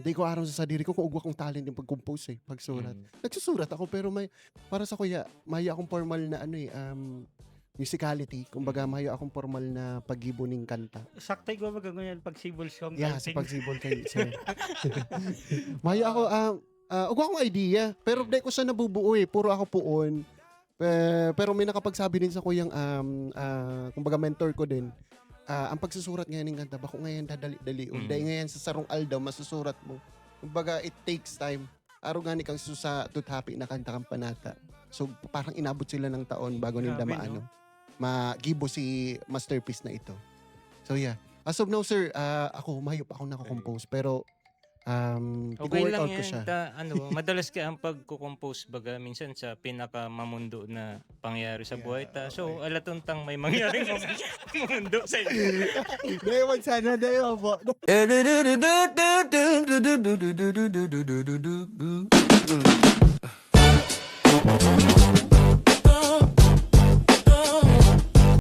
Di ko aram sa sadiri ko kung ugwa kong talent yung pag-compose pagsurat. Nagsusurat ako pero para sa kuya, may akong formal na musicality. Kumbaga, may akong formal na paggibo ng kanta. Saktay ko magaganyan pag civil song. Yeah, sa pagsibol kay sir. May ako, ugwa akong idea, pero di ko siya nabubuo puro ako puon. Pero may nakapagsabi din sa kuyang, kumbaga mentor ko din, ang pagsusurat ngayon ng kanta, bako ngayon dadali-dali. Dahil ngayon sa sarong aldaw, masusurat mo. Kumbaga, it takes time. Araw gani kang susa tuthapi na kanta kang panata. So, parang inabot sila ng taon bago nila Grabe, no? magibo si masterpiece na ito. So, yeah. As of now, sir, ako, mahayop ako nakakompose. Pero, Okay lang i-workout ko siya. yan. Madalas ka ang pagko-compose baga minsan sa pinakamamundo na pangyayari sa buhay ta. So, alatuntang may mangyaring mamundo sa iyo. Dahil sana, dahil po.